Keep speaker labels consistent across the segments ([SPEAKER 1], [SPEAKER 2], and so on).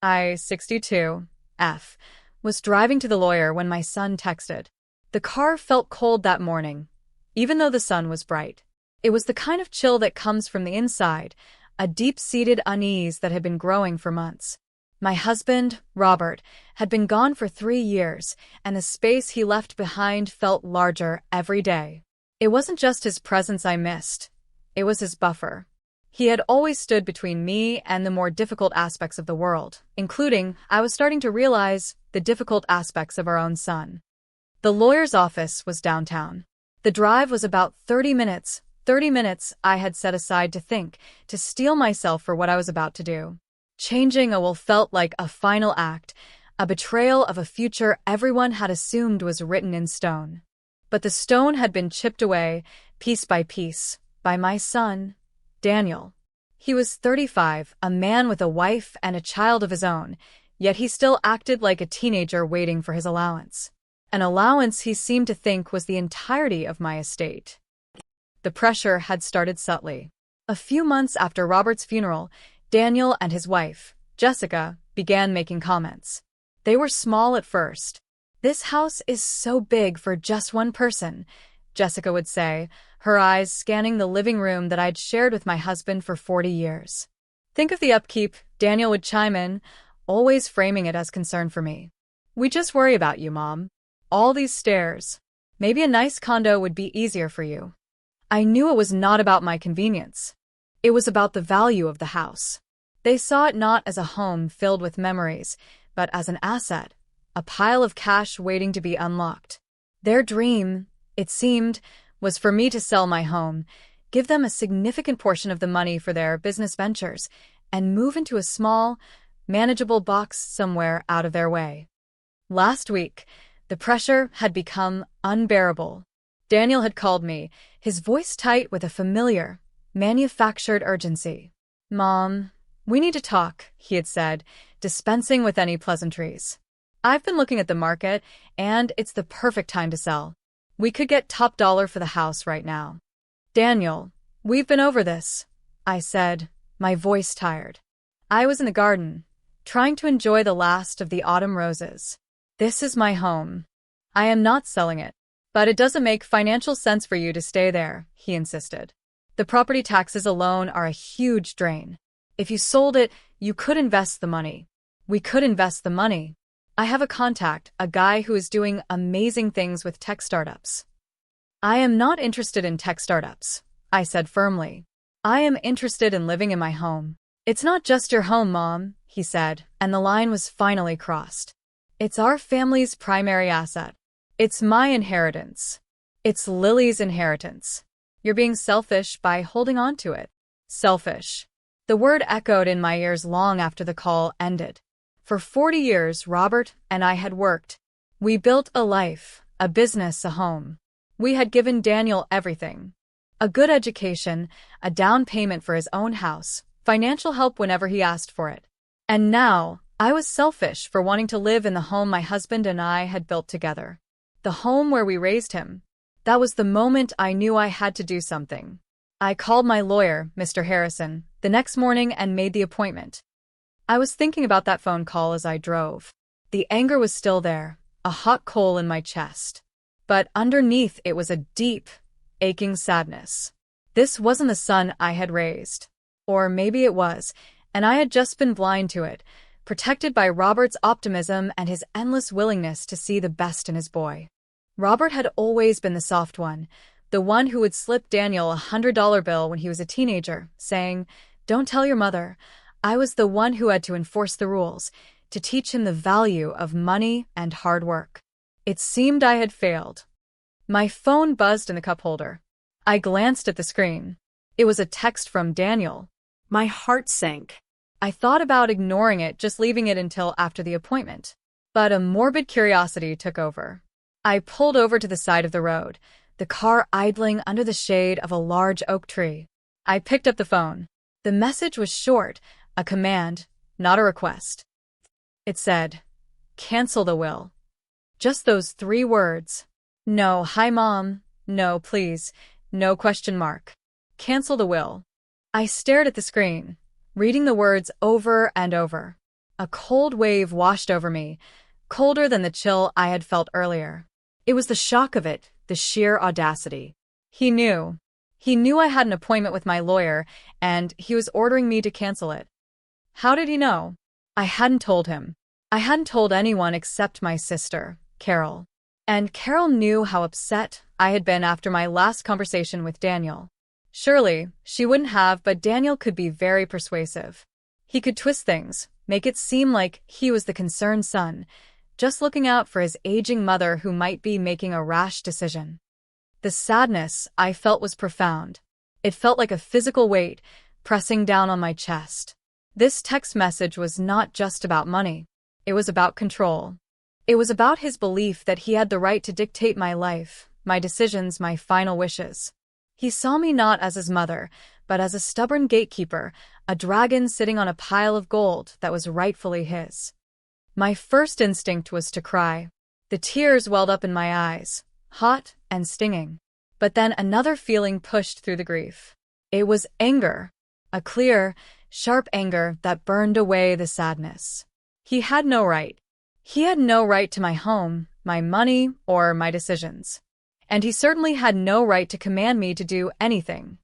[SPEAKER 1] I, 62, F, was driving to the lawyer when my son texted. The car felt cold that morning, even though the sun was bright. It was the kind of chill that comes from the inside, a deep-seated unease that had been growing for months. My husband, Robert, had been gone for 3 years, and the space he left behind felt larger every day. It wasn't just his presence I missed. It was his buffer. He had always stood between me and the more difficult aspects of the world, including, I was starting to realize, the difficult aspects of our own son. The lawyer's office was downtown. The drive was about 30 minutes. 30 minutes I had set aside to think, to steel myself for what I was about to do. Changing a will felt like a final act, a betrayal of a future everyone had assumed was written in stone. But the stone had been chipped away, piece by piece, by my son, Daniel. He was 35, a man with a wife and a child of his own, yet he still acted like a teenager waiting for his allowance. An allowance he seemed to think was the entirety of my estate. The pressure had started subtly. A few months after Robert's funeral, Daniel and his wife, Jessica, began making comments. They were small at first. "This house is so big for just one person," Jessica would say, her eyes scanning the living room that I'd shared with my husband for 40 years. "Think of the upkeep," Daniel would chime in, always framing it as concern for me. "We just worry about you, Mom. All these stairs. Maybe a nice condo would be easier for you." I knew it was not about my convenience. It was about the value of the house. They saw it not as a home filled with memories, but as an asset, a pile of cash waiting to be unlocked. Their dream, it seemed, was for me to sell my home, give them a significant portion of the money for their business ventures, and move into a small, manageable box somewhere out of their way. Last week, the pressure had become unbearable. Daniel had called me, his voice tight with a familiar, manufactured urgency. "Mom, we need to talk," he had said, dispensing with any pleasantries. "I've been looking at the market, and it's the perfect time to sell. We could get top dollar for the house right now." "Daniel, we've been over this," I said, my voice tired. I was in the garden, trying to enjoy the last of the autumn roses. "This is my home. I am not selling it. But it doesn't make financial sense for you to stay there," he insisted. "The property taxes alone are a huge drain. If you sold it, you could invest the money. We could invest the money. I have a contact, a guy who is doing amazing things with tech startups." "I am not interested in tech startups," I said firmly. "I am interested in living in my home." "It's not just your home, Mom," he said, and the line was finally crossed. "It's our family's primary asset. It's my inheritance. It's Lily's inheritance. You're being selfish by holding on to it." Selfish. The word echoed in my ears long after the call ended. For 40 years, Robert and I had worked. We built a life, a business, a home. We had given Daniel everything. A good education, a down payment for his own house, financial help whenever he asked for it. And now, I was selfish for wanting to live in the home my husband and I had built together. The home where we raised him. That was the moment I knew I had to do something. I called my lawyer, Mr. Harrison, the next morning and made the appointment. I was thinking about that phone call as I drove. The anger was still there, a hot coal in my chest. But underneath it was a deep, aching sadness. This wasn't the son I had raised. Or maybe it was, and I had just been blind to it, protected by Robert's optimism and his endless willingness to see the best in his boy. Robert had always been the soft one, the one who would slip Daniel a $100 bill when he was a teenager, saying, "Don't tell your mother." I was the one who had to enforce the rules, to teach him the value of money and hard work. It seemed I had failed. My phone buzzed in the cup holder. I glanced at the screen. It was a text from Daniel. My heart sank. I thought about ignoring it, just leaving it until after the appointment. But a morbid curiosity took over. I pulled over to the side of the road, the car idling under the shade of a large oak tree. I picked up the phone. The message was short, a command, not a request. It said, "Cancel the will." Just those 3 words. No, "Hi, Mom." No, "Please." No question mark. Cancel the will. I stared at the screen, reading the words over and over. A cold wave washed over me, colder than the chill I had felt earlier. It was the shock of it, the sheer audacity. He knew. He knew I had an appointment with my lawyer, and he was ordering me to cancel it. How did he know? I hadn't told him. I hadn't told anyone except my sister, Carol. And Carol knew how upset I had been after my last conversation with Daniel. Surely, she wouldn't have, but Daniel could be very persuasive. He could twist things, make it seem like he was the concerned son, just looking out for his aging mother who might be making a rash decision. The sadness I felt was profound. It felt like a physical weight pressing down on my chest. This text message was not just about money. It was about control. It was about his belief that he had the right to dictate my life, my decisions, my final wishes. He saw me not as his mother, but as a stubborn gatekeeper, a dragon sitting on a pile of gold that was rightfully his. My first instinct was to cry. The tears welled up in my eyes, hot and stinging. But then another feeling pushed through the grief. It was anger, a clear, sharp anger that burned away the sadness. He had no right. He had no right to my home, my money, or my decisions. And he certainly had no right to command me to do anything.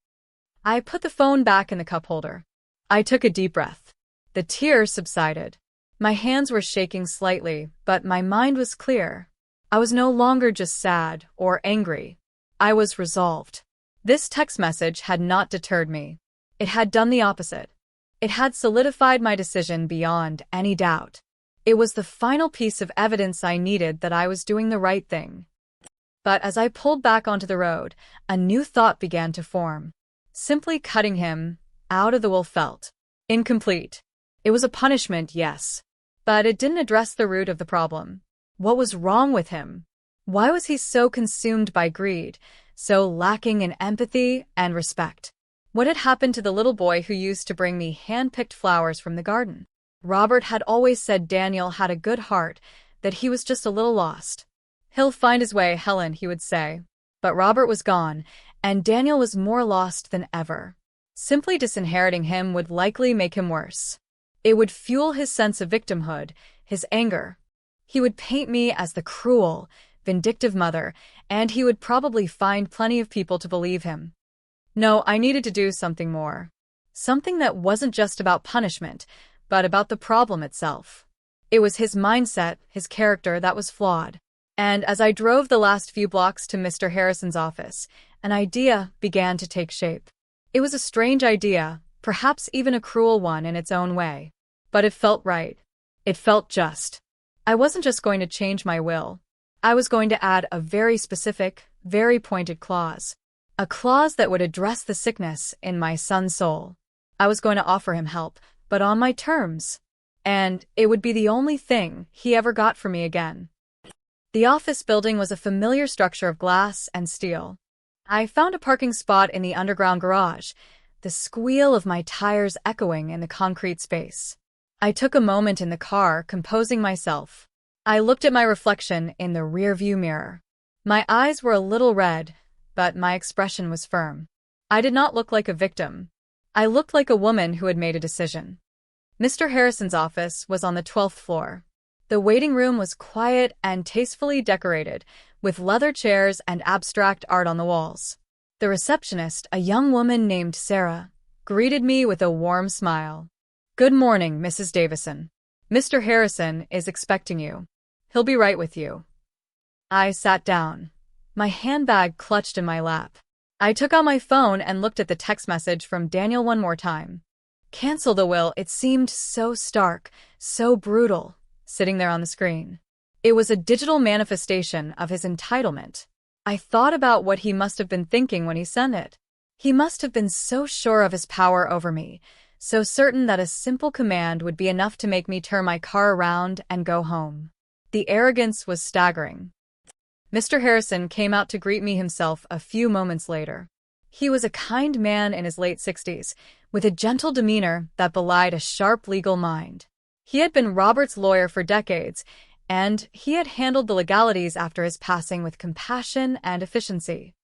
[SPEAKER 1] I put the phone back in the cup holder. I took a deep breath. The tears subsided. My hands were shaking slightly, but my mind was clear. I was no longer just sad or angry. I was resolved. This text message had not deterred me. It had done the opposite. It had solidified my decision beyond any doubt. It was the final piece of evidence I needed that I was doing the right thing. But as I pulled back onto the road, a new thought began to form. Simply cutting him out of the will felt incomplete. It was a punishment, yes, but it didn't address the root of the problem. What was wrong with him? Why was he so consumed by greed, so lacking in empathy and respect? What had happened to the little boy who used to bring me hand-picked flowers from the garden? Robert had always said Daniel had a good heart, that he was just a little lost. "He'll find his way, Helen," he would say. But Robert was gone, and Daniel was more lost than ever. Simply disinheriting him would likely make him worse. It would fuel his sense of victimhood, his anger. He would paint me as the cruel, vindictive mother, and he would probably find plenty of people to believe him. No, I needed to do something more. Something that wasn't just about punishment, but about the problem itself. It was his mindset, his character that was flawed. And as I drove the last few blocks to Mr. Harrison's office, an idea began to take shape. It was a strange idea, perhaps even a cruel one in its own way. But it felt right. It felt just. I wasn't just going to change my will. I was going to add a very specific, very pointed clause. A clause that would address the sickness in my son's soul. I was going to offer him help, but on my terms. And it would be the only thing he ever got from me again. The office building was a familiar structure of glass and steel. I found a parking spot in the underground garage, the squeal of my tires echoing in the concrete space. I took a moment in the car, composing myself. I looked at my reflection in the rearview mirror. My eyes were a little red, but my expression was firm. I did not look like a victim. I looked like a woman who had made a decision. Mr. Harrison's office was on the 12th floor. The waiting room was quiet and tastefully decorated, with leather chairs and abstract art on the walls. The receptionist, a young woman named Sarah, greeted me with a warm smile. "Good morning, Mrs. Davison. Mr. Harrison is expecting you. He'll be right with you." I sat down. My handbag clutched in my lap. I took out my phone and looked at the text message from Daniel one more time. Cancel the will. It seemed so stark, so brutal, sitting there on the screen. It was a digital manifestation of his entitlement. I thought about what he must have been thinking when he sent it. He must have been so sure of his power over me, so certain that a simple command would be enough to make me turn my car around and go home. The arrogance was staggering. Mr. Harrison came out to greet me himself a few moments later. He was a kind man in his late 60s, with a gentle demeanor that belied a sharp legal mind. He had been Robert's lawyer for decades, and he had handled the legalities after his passing with compassion and efficiency.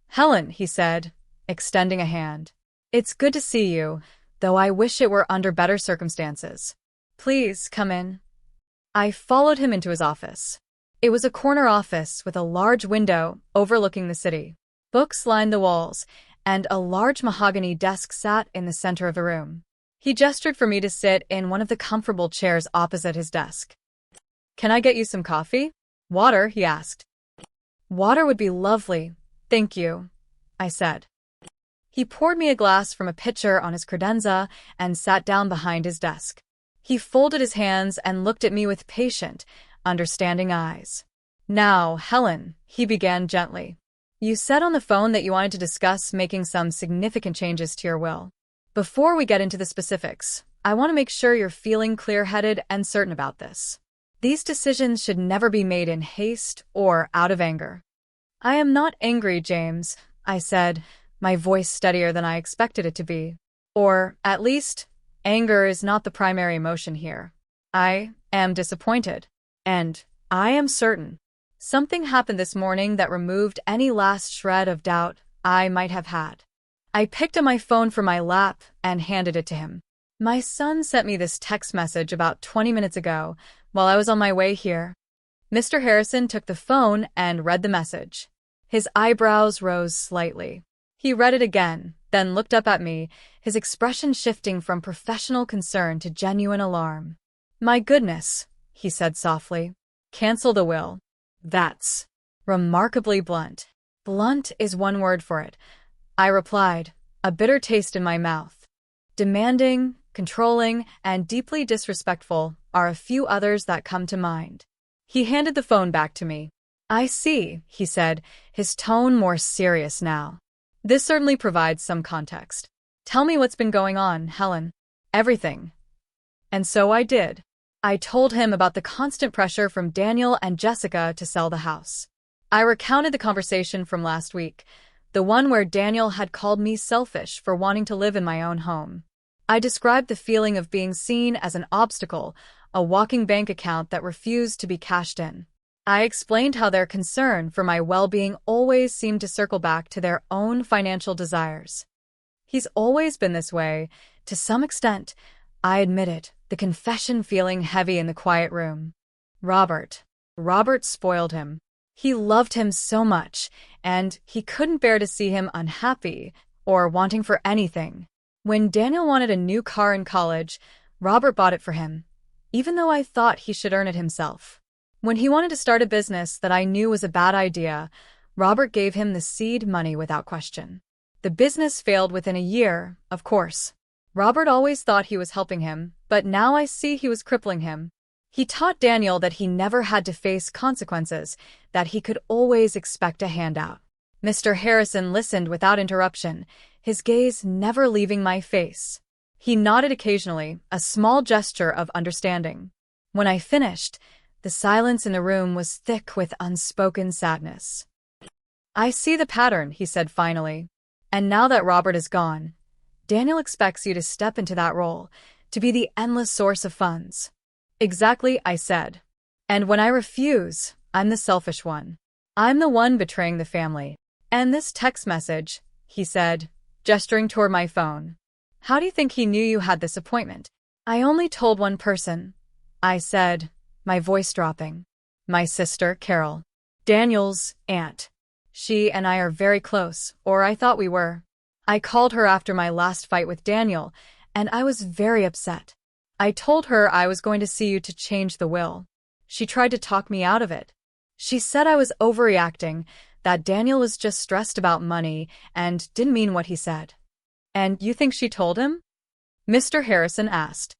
[SPEAKER 1] "Helen," he said, extending a hand. "It's good to see you, though I wish it were under better circumstances." Please come in. I followed him into his office. It was a corner office with a large window overlooking the city. Books lined the walls, and a large mahogany desk sat in the center of the room. He gestured for me to sit in one of the comfortable chairs opposite his desk. Can I get you some coffee? Water, he asked. Water would be lovely, thank you, I said. He poured me a glass from a pitcher on his credenza and sat down behind his desk. He folded his hands and looked at me with patient, understanding eyes. Now, Helen, he began gently. You said on the phone that you wanted to discuss making some significant changes to your will. Before we get into the specifics, I want to make sure you're feeling clear-headed and certain about this. These decisions should never be made in haste or out of anger. I am not angry, James, I said, my voice steadier than I expected it to be. Or, at least, anger is not the primary emotion here. I am disappointed. And I am certain. Something happened this morning that removed any last shred of doubt I might have had. I picked up my phone from my lap and handed it to him. My son sent me this text message about 20 minutes ago while I was on my way here. Mr. Harrison took the phone and read the message. His eyebrows rose slightly. He read it again, then looked up at me, his expression shifting from professional concern to genuine alarm. My goodness, he said softly. Cancel the will. That's remarkably blunt. Blunt is one word for it, I replied, a bitter taste in my mouth. Demanding, controlling, and deeply disrespectful are a few others that come to mind. He handed the phone back to me. I see, he said, his tone more serious now. This certainly provides some context. Tell me what's been going on, Helen. Everything. And so I did. I told him about the constant pressure from Daniel and Jessica to sell the house. I recounted the conversation from last week, the one where Daniel had called me selfish for wanting to live in my own home. I described the feeling of being seen as an obstacle, a walking bank account that refused to be cashed in. I explained how their concern for my well-being always seemed to circle back to their own financial desires. He's always been this way, to some extent, I admitted, the confession feeling heavy in the quiet room. Robert spoiled him. He loved him so much, and he couldn't bear to see him unhappy or wanting for anything. When Daniel wanted a new car in college, Robert bought it for him, even though I thought he should earn it himself. When he wanted to start a business that I knew was a bad idea, Robert gave him the seed money without question. The business failed within a year, of course. Robert always thought he was helping him, but now I see he was crippling him. He taught Daniel that he never had to face consequences, that he could always expect a handout. Mr. Harrison listened without interruption, his gaze never leaving my face. He nodded occasionally, a small gesture of understanding. When I finished, the silence in the room was thick with unspoken sadness. I see the pattern, he said finally. And now that Robert is gone, Daniel expects you to step into that role, to be the endless source of funds. Exactly, I said. And when I refuse, I'm the selfish one. I'm the one betraying the family. And this text message, he said, gesturing toward my phone. How do you think he knew you had this appointment? I only told one person, I said, my voice dropping. My sister, Carol. Daniel's aunt. She and I are very close, or I thought we were. I called her after my last fight with Daniel, and I was very upset. I told her I was going to see you to change the will. She tried to talk me out of it. She said I was overreacting, that Daniel was just stressed about money and didn't mean what he said. And you think she told him? Mr. Harrison asked.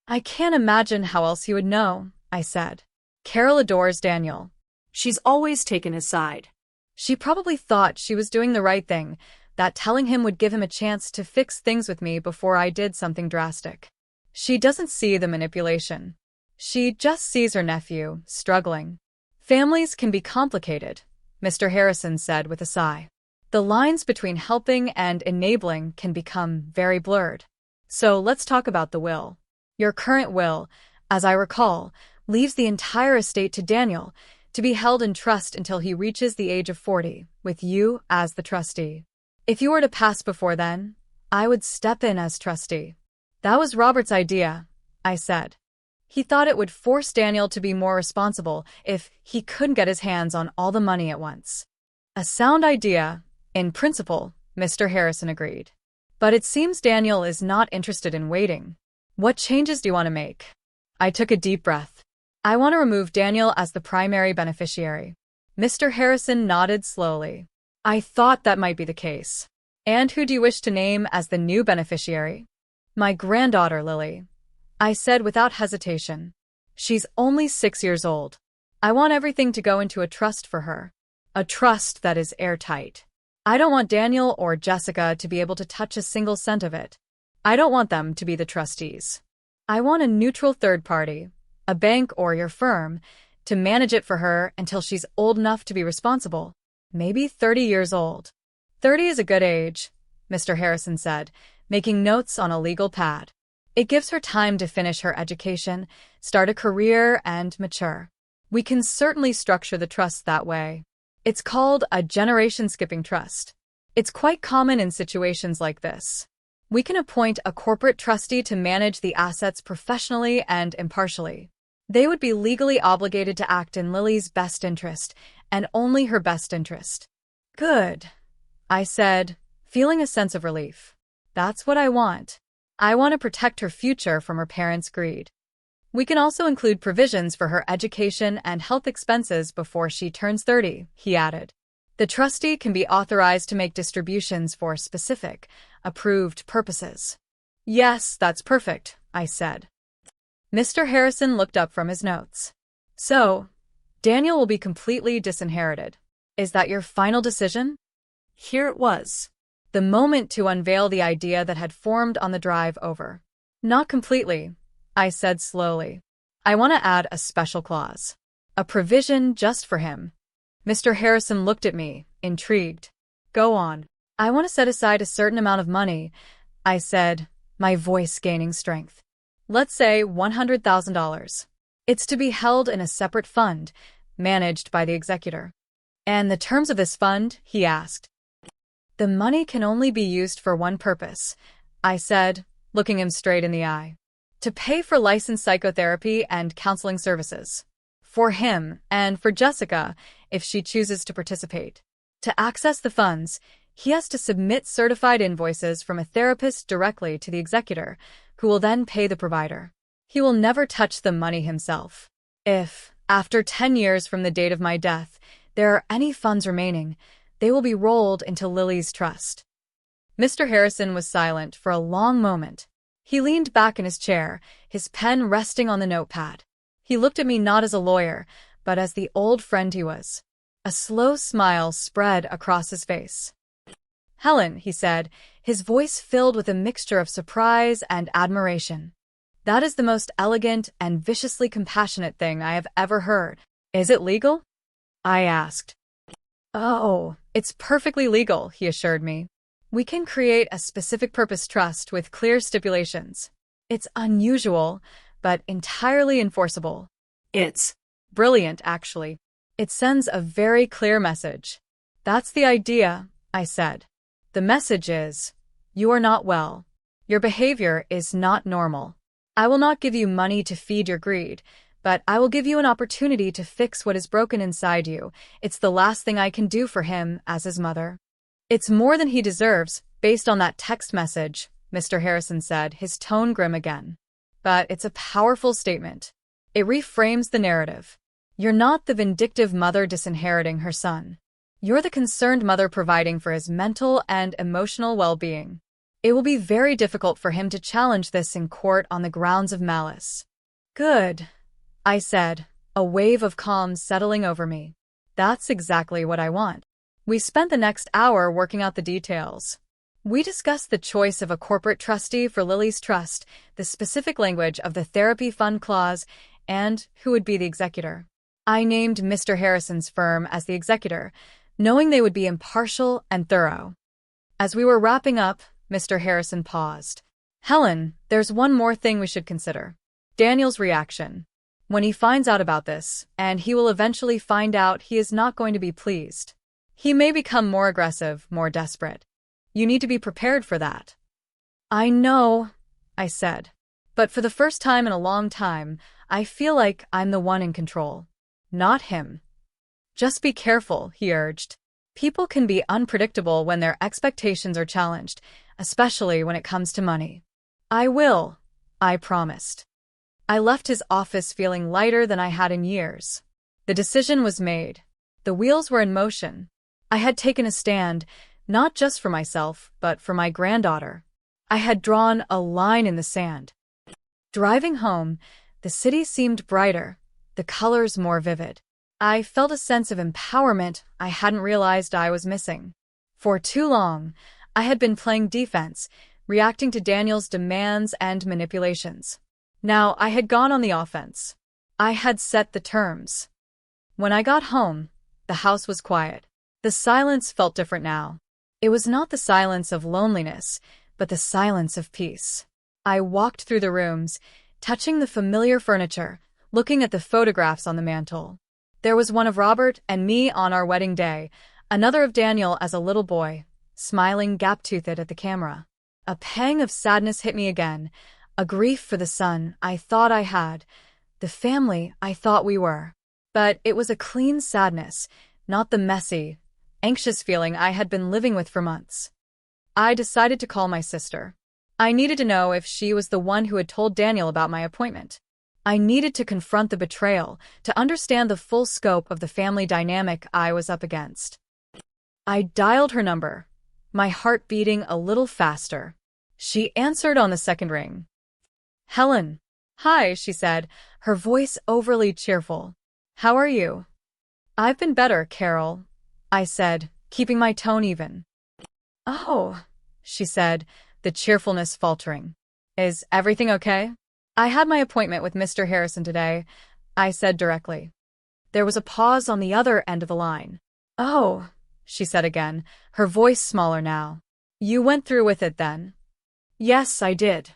[SPEAKER 1] I can't imagine how else he would know, I said. Carol adores Daniel. She's always taken his side. She probably thought she was doing the right thing, that telling him would give him a chance to fix things with me before I did something drastic. She doesn't see the manipulation. She just sees her nephew struggling. Families can be complicated, Mr. Harrison said with a sigh. The lines between helping and enabling can become very blurred. So let's talk about the will. Your current will, as I recall, leaves the entire estate to Daniel, to be held in trust until he reaches the age of 40, with you as the trustee. If you were to pass before then, I would step in as trustee. That was Robert's idea, I said. He thought it would force Daniel to be more responsible if he couldn't get his hands on all the money at once. A sound idea, in principle, Mr. Harrison agreed. But it seems Daniel is not interested in waiting. What changes do you want to make? I took a deep breath. I want to remove Daniel as the primary beneficiary. Mr. Harrison nodded slowly. I thought that might be the case. And who do you wish to name as the new beneficiary? My granddaughter, Lily. I said without hesitation. She's only 6 years old. I want everything to go into a trust for her. A trust that is airtight. I don't want Daniel or Jessica to be able to touch a single cent of it. I don't want them to be the trustees. I want a neutral third party, a bank or your firm, to manage it for her until she's old enough to be responsible. Maybe 30 years old. 30 is a good age, Mr. Harrison said, making notes on a legal pad. It gives her time to finish her education, start a career, and mature. We can certainly structure the trust that way. It's called a generation-skipping trust. It's quite common in situations like this. We can appoint a corporate trustee to manage the assets professionally and impartially. They would be legally obligated to act in Lily's best interest, and only her best interest. Good, I said, feeling a sense of relief. That's what I want. I want to protect her future from her parents' greed. We can also include provisions for her education and health expenses before she turns 30, he added. The trustee can be authorized to make distributions for specific, approved purposes. Yes, that's perfect, I said. Mr. Harrison looked up from his notes. So, Daniel will be completely disinherited. Is that your final decision? Here it was. The moment to unveil the idea that had formed on the drive over. Not completely, I said slowly. I want to add a special clause. A provision just for him. Mr. Harrison looked at me, intrigued. Go on. I want to set aside a certain amount of money, I said, my voice gaining strength. Let's say $100,000. It's to be held in a separate fund, managed by the executor. And the terms of this fund, he asked. The money can only be used for one purpose, I said, looking him straight in the eye. To pay for licensed psychotherapy and counseling services. For him, and for Jessica, if she chooses to participate. To access the funds, he has to submit certified invoices from a therapist directly to the executor, who will then pay the provider. He will never touch the money himself. If, after 10 years from the date of my death, there are any funds remaining, they will be rolled into Lily's trust. Mr. Harrison was silent for a long moment. He leaned back in his chair, his pen resting on the notepad. He looked at me not as a lawyer, but as the old friend he was. A slow smile spread across his face. Helen, he said, his voice filled with a mixture of surprise and admiration. That is the most elegant and viciously compassionate thing I have ever heard. Is it legal? I asked. Oh, it's perfectly legal, he assured me. We can create a specific purpose trust with clear stipulations. It's unusual, but entirely enforceable. It's brilliant, actually. It sends a very clear message. That's the idea, I said. The message is, you are not well. Your behavior is not normal. I will not give you money to feed your greed, but I will give you an opportunity to fix what is broken inside you. It's the last thing I can do for him as his mother. It's more than he deserves, based on that text message, Mr. Harrison said, his tone grim again. But it's a powerful statement. It reframes the narrative. You're not the vindictive mother disinheriting her son. You're the concerned mother providing for his mental and emotional well-being. It will be very difficult for him to challenge this in court on the grounds of malice. Good, I said, a wave of calm settling over me. That's exactly what I want. We spent the next hour working out the details. We discussed the choice of a corporate trustee for Lily's trust, the specific language of the therapy fund clause, and who would be the executor. I named Mr. Harrison's firm as the executor, knowing they would be impartial and thorough. As we were wrapping up, Mr. Harrison paused. Helen, there's one more thing we should consider. Daniel's reaction. When he finds out about this, and he will eventually find out, he is not going to be pleased. He may become more aggressive, more desperate. You need to be prepared for that. I know, I said. But for the first time in a long time, I feel like I'm the one in control. Not him. Just be careful, he urged. People can be unpredictable when their expectations are challenged, especially when it comes to money. I will, I promised. I left his office feeling lighter than I had in years. The decision was made. The wheels were in motion. I had taken a stand, not just for myself, but for my granddaughter. I had drawn a line in the sand. Driving home, the city seemed brighter, the colors more vivid. I felt a sense of empowerment I hadn't realized I was missing. For too long, I had been playing defense, reacting to Daniel's demands and manipulations. Now I had gone on the offense. I had set the terms. When I got home, the house was quiet. The silence felt different now. It was not the silence of loneliness, but the silence of peace. I walked through the rooms, touching the familiar furniture, looking at the photographs on the mantel. There was one of Robert and me on our wedding day, another of Daniel as a little boy, smiling gap-toothed at the camera. A pang of sadness hit me again, a grief for the son I thought I had, the family I thought we were. But it was a clean sadness, not the messy, anxious feeling I had been living with for months. I decided to call my sister. I needed to know if she was the one who had told Daniel about my appointment. I needed to confront the betrayal, to understand the full scope of the family dynamic I was up against. I dialed her number, my heart beating a little faster. She answered on the second ring. Helen. Hi, she said, her voice overly cheerful. How are you? I've been better, Carol, I said, keeping my tone even. Oh, she said, the cheerfulness faltering. Is everything okay? I had my appointment with Mr. Harrison today, I said directly. There was a pause on the other end of the line. Oh, she said again, her voice smaller now. You went through with it then? Yes, I did,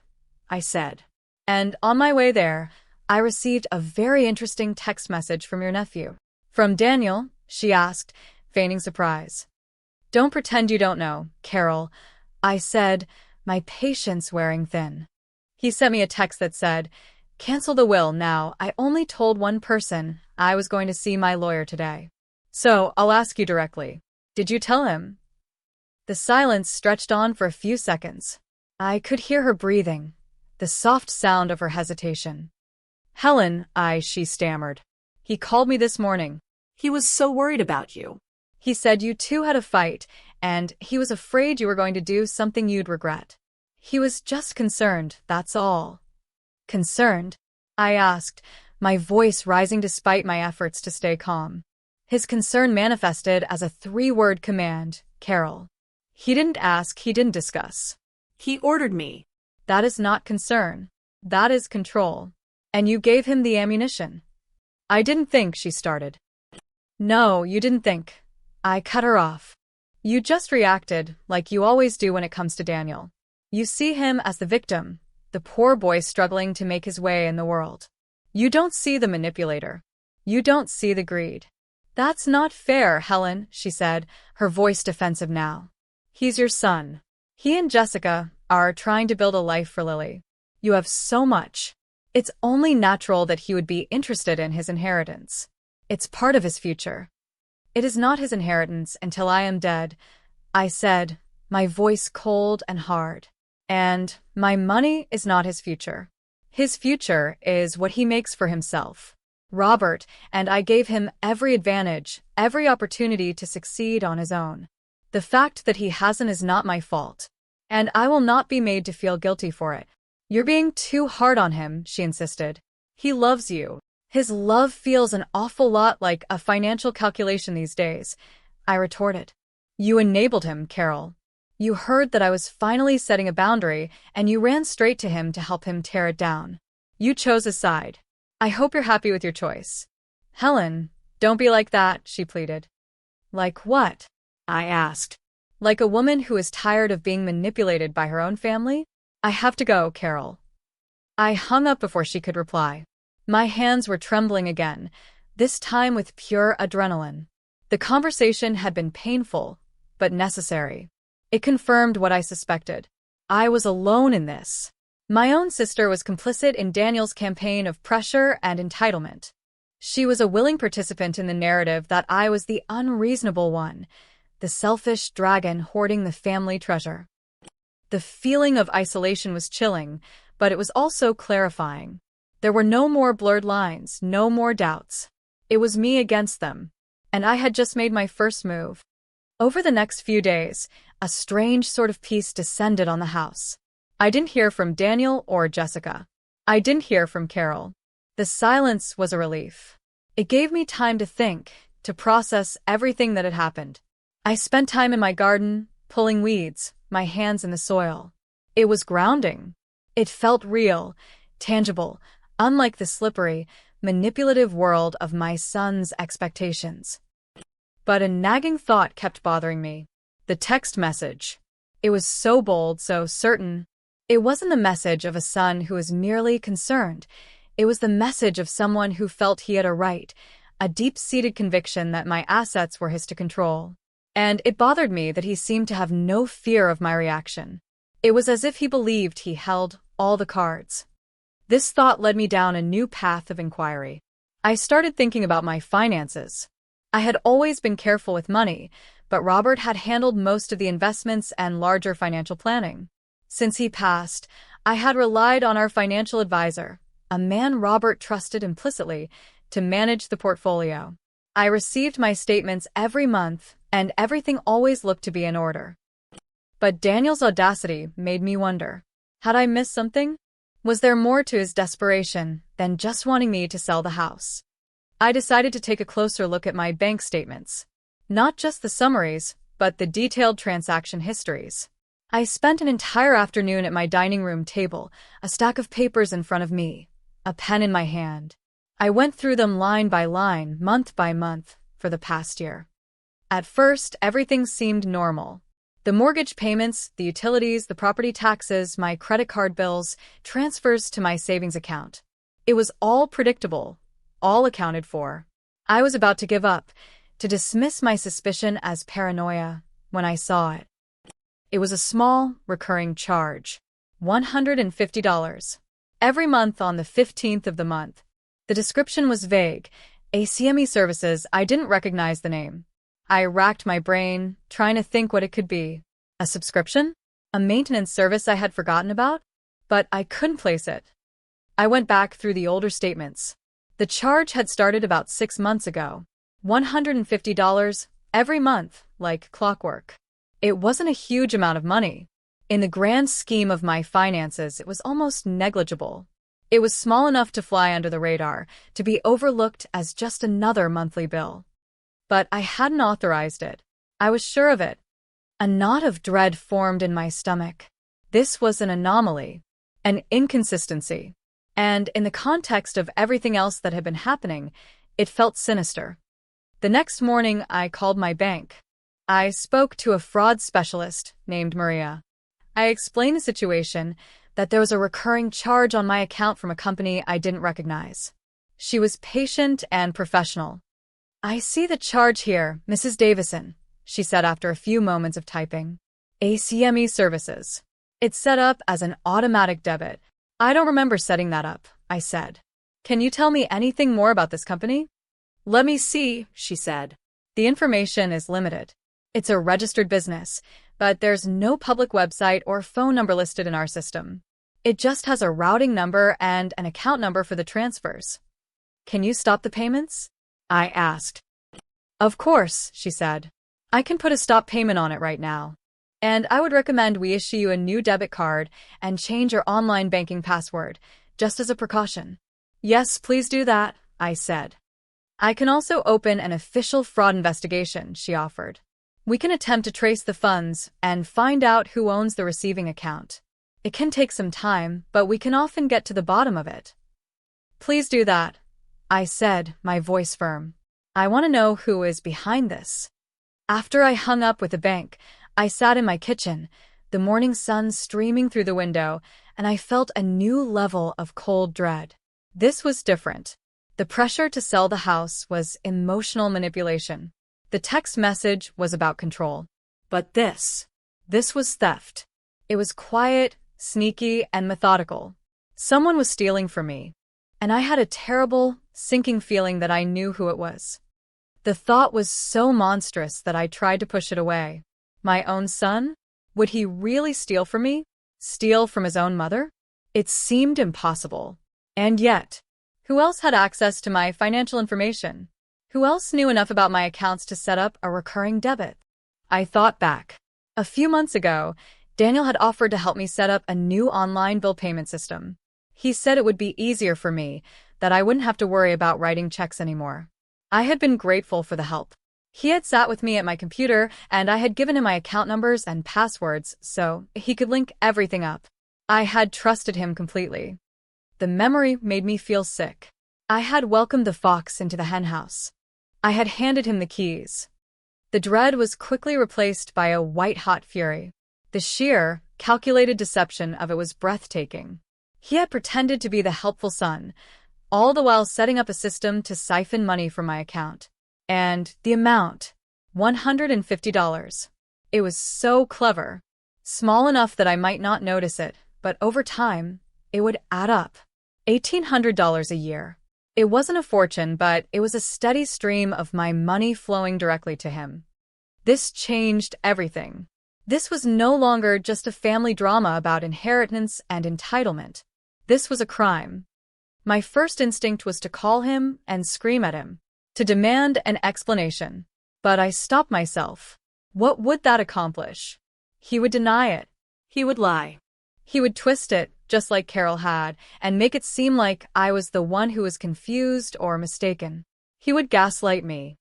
[SPEAKER 1] I said. And on my way there, I received a very interesting text message from your nephew. From Daniel? She asked, feigning surprise. Don't pretend you don't know, Carol, I said, my patience wearing thin. He sent me a text that said, cancel the will now. I only told one person I was going to see my lawyer today. So I'll ask you directly. Did you tell him? The silence stretched on for a few seconds. I could hear her breathing, the soft sound of her hesitation. Helen, she stammered. He called me this morning.
[SPEAKER 2] He was so worried about you.
[SPEAKER 1] He said you two had a fight, and he was afraid you were going to do something you'd regret. He was just concerned, that's all. Concerned? I asked, my voice rising despite my efforts to stay calm. His concern manifested as a 3-word command, Carol. He didn't ask, he didn't discuss.
[SPEAKER 2] He ordered me.
[SPEAKER 1] That is not concern. That is control. And you gave him the ammunition. I didn't think, she started. No, you didn't think. I cut her off. You just reacted, like you always do when it comes to Daniel. You see him as the victim, the poor boy struggling to make his way in the world. You don't see the manipulator. You don't see the greed. That's not fair, Helen, she said, her voice defensive now. He's your son. He and Jessica are trying to build a life for Lily. You have so much. It's only natural that he would be interested in his inheritance. It's part of his future. It is not his inheritance until I am dead, I said, my voice cold and hard. And my money is not his future. His future is what he makes for himself. Robert and I gave him every advantage, every opportunity to succeed on his own. The fact that he hasn't is not my fault. And I will not be made to feel guilty for it. You're being too hard on him, she insisted. He loves you. His love feels an awful lot like a financial calculation these days, I retorted. You enabled him, Carol. You heard that I was finally setting a boundary, and you ran straight to him to help him tear it down. You chose a side. I hope you're happy with your choice. Helen, don't be like that, she pleaded. Like what? I asked. Like a woman who is tired of being manipulated by her own family? I have to go, Carol. I hung up before she could reply. My hands were trembling again, this time with pure adrenaline. The conversation had been painful, but necessary. It confirmed what I suspected. I was alone in this. My own sister was complicit in Daniel's campaign of pressure and entitlement. She was a willing participant in the narrative that I was the unreasonable one, the selfish dragon hoarding the family treasure. The feeling of isolation was chilling, but it was also clarifying. There were no more blurred lines, no more doubts. It was me against them, and I had just made my first move. Over the next few days, a strange sort of peace descended on the house. I didn't hear from Daniel or Jessica. I didn't hear from Carol. The silence was a relief. It gave me time to think, to process everything that had happened. I spent time in my garden, pulling weeds, my hands in the soil. It was grounding. It felt real, tangible, unlike the slippery, manipulative world of my son's expectations. But a nagging thought kept bothering me. The text message. It was so bold, so certain. It wasn't the message of a son who was merely concerned. It was the message of someone who felt he had a right, a deep-seated conviction that my assets were his to control. And it bothered me that he seemed to have no fear of my reaction. It was as if he believed he held all the cards. This thought led me down a new path of inquiry. I started thinking about my finances. I had always been careful with money, but Robert had handled most of the investments and larger financial planning. Since he passed, I had relied on our financial advisor, a man Robert trusted implicitly, to manage the portfolio. I received my statements every month, and everything always looked to be in order. But Daniel's audacity made me wonder. Had I missed something? Was there more to his desperation than just wanting me to sell the house? I decided to take a closer look at my bank statements. Not just the summaries, but the detailed transaction histories. I spent an entire afternoon at my dining room table, a stack of papers in front of me, a pen in my hand. I went through them line by line, month by month, for the past year. At first, everything seemed normal. The mortgage payments, the utilities, the property taxes, my credit card bills, transfers to my savings account. It was all predictable, all accounted for. I was about to give up, to dismiss my suspicion as paranoia, when I saw it. It was a small, recurring charge. $150. Every month on the 15th of the month. The description was vague. ACME services, I didn't recognize the name. I racked my brain, trying to think what it could be. A subscription? A maintenance service I had forgotten about? But I couldn't place it. I went back through the older statements. The charge had started about 6 months ago. $150 every month, like clockwork. It wasn't a huge amount of money. In the grand scheme of my finances, it was almost negligible. It was small enough to fly under the radar, to be overlooked as just another monthly bill. But I hadn't authorized it. I was sure of it. A knot of dread formed in my stomach. This was an anomaly, an inconsistency. And in the context of everything else that had been happening, it felt sinister. The next morning, I called my bank. I spoke to a fraud specialist named Maria. I explained the situation, that there was a recurring charge on my account from a company I didn't recognize. She was patient and professional. "I see the charge here, Mrs. Davison," she said after a few moments of typing. "ACME services. It's set up as an automatic debit." "I don't remember setting that up," I said. "Can you tell me anything more about this company?" "Let me see," she said. "The information is limited. It's a registered business, but there's no public website or phone number listed in our system. It just has a routing number and an account number for the transfers." "Can you stop the payments?" I asked. "Of course," she said. "I can put a stop payment on it right now. And I would recommend we issue you a new debit card and change your online banking password, just as a precaution." "Yes, please do that," I said. "I can also open an official fraud investigation," she offered. "We can attempt to trace the funds and find out who owns the receiving account. It can take some time, but we can often get to the bottom of it." "Please do that," I said, my voice firm. "I want to know who is behind this." After I hung up with the bank, I sat in my kitchen, the morning sun streaming through the window, and I felt a new level of cold dread. This was different. The pressure to sell the house was emotional manipulation. The text message was about control. But this was theft. It was quiet, sneaky, and methodical. Someone was stealing from me, and I had a terrible, sinking feeling that I knew who it was. The thought was so monstrous that I tried to push it away. My own son? Would he really steal from me? Steal from his own mother? It seemed impossible. And yet, who else had access to my financial information? Who else knew enough about my accounts to set up a recurring debit? I thought back. A few months ago, Daniel had offered to help me set up a new online bill payment system. He said it would be easier for me, that I wouldn't have to worry about writing checks anymore. I had been grateful for the help. He had sat with me at my computer, and I had given him my account numbers and passwords so he could link everything up. I had trusted him completely. The memory made me feel sick. I had welcomed the fox into the henhouse. I had handed him the keys. The dread was quickly replaced by a white-hot fury. The sheer, calculated deception of it was breathtaking. He had pretended to be the helpful son, all the while setting up a system to siphon money from my account. And the amount, $150. It was so clever. Small enough that I might not notice it, but over time, it would add up. $1,800 a year. It wasn't a fortune, but it was a steady stream of my money flowing directly to him. This changed everything. This was no longer just a family drama about inheritance and entitlement. This was a crime. My first instinct was to call him and scream at him, to demand an explanation. But I stopped myself. What would that accomplish? He would deny it.
[SPEAKER 2] He would lie.
[SPEAKER 1] He would twist it, just like Carol had, and make it seem like I was the one who was confused or mistaken. He would gaslight me.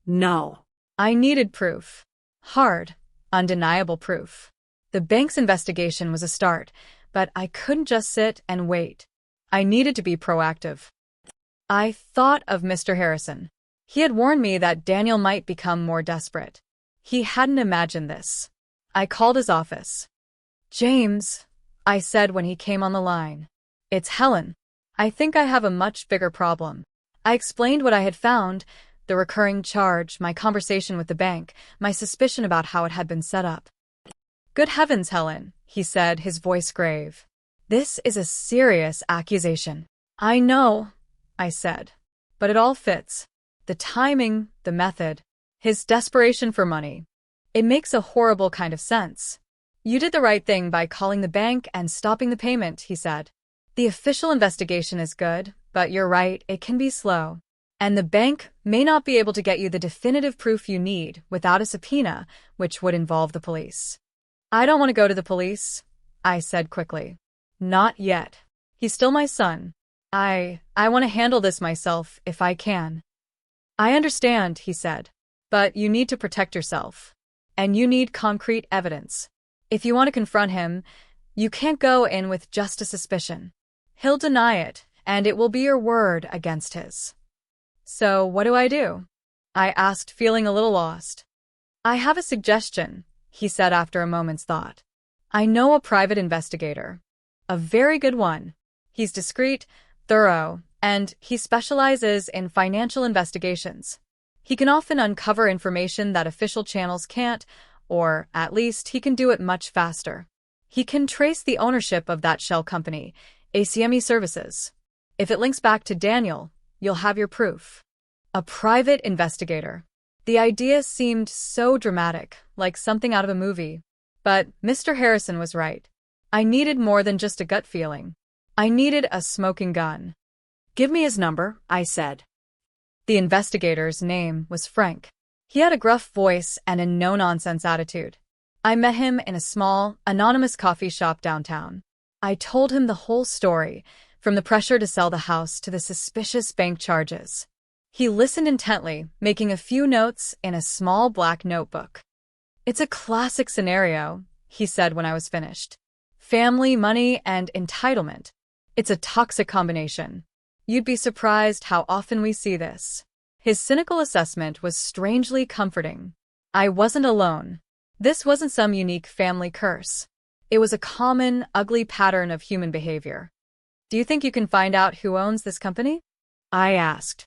[SPEAKER 2] No.
[SPEAKER 1] I needed proof. Hard, undeniable proof. The bank's investigation was a start, but I couldn't just sit and wait. I needed to be proactive. I thought of Mr. Harrison. He had warned me that Daniel might become more desperate. He hadn't imagined this. I called his office. "James," I said when he came on the line. "It's Helen. I think I have a much bigger problem." I explained what I had found, the recurring charge, my conversation with the bank, my suspicion about how it had been set up. "Good heavens, Helen," he said, his voice grave. "This is a serious accusation." "I know," I said, "but it all fits. The timing, the method, his desperation for money. It makes a horrible kind of sense." "You did the right thing by calling the bank and stopping the payment," he said. "The official investigation is good, but you're right, it can be slow. And the bank may not be able to get you the definitive proof you need without a subpoena, which would involve the police." "I don't want to go to the police," I said quickly. "Not yet. He's still my son. I want to handle this myself if I can." "I understand," he said. "But you need to protect yourself. And you need concrete evidence. If you want to confront him, you can't go in with just a suspicion. He'll deny it, and it will be your word against his." "So what do I do?" I asked, feeling a little lost. "I have a suggestion," he said after a moment's thought. "I know a private investigator. A very good one. He's discreet, thorough, and he specializes in financial investigations. He can often uncover information that official channels can't, or at least he can do it much faster. He can trace the ownership of that shell company, ACME Services. If it links back to Daniel, you'll have your proof." A private investigator. The idea seemed so dramatic, like something out of a movie. But Mr. Harrison was right. I needed more than just a gut feeling. I needed a smoking gun.
[SPEAKER 2] "Give me his number," I said.
[SPEAKER 1] The investigator's name was Frank. He had a gruff voice and a no-nonsense attitude. I met him in a small, anonymous coffee shop downtown. I told him the whole story, from the pressure to sell the house to the suspicious bank charges. He listened intently, making a few notes in a small black notebook. "It's a classic scenario," he said when I was finished. "Family, money, and entitlement. It's a toxic combination. You'd be surprised how often we see this." His cynical assessment was strangely comforting. I wasn't alone. This wasn't some unique family curse. It was a common, ugly pattern of human behavior. "Do you think you can find out who owns this company?" I asked.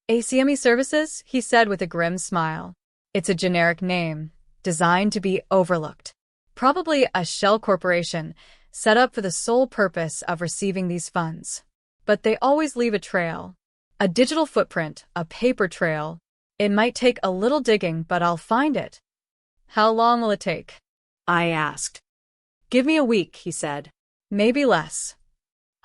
[SPEAKER 1] "ACME Services," he said with a grim smile. "It's a generic name, designed to be overlooked. Probably a shell corporation, set up for the sole purpose of receiving these funds. But they always leave a trail. A digital footprint, a paper trail. It might take a little digging, but I'll find it. How long will it take?
[SPEAKER 2] I asked. Give me a week, he said.
[SPEAKER 1] Maybe less.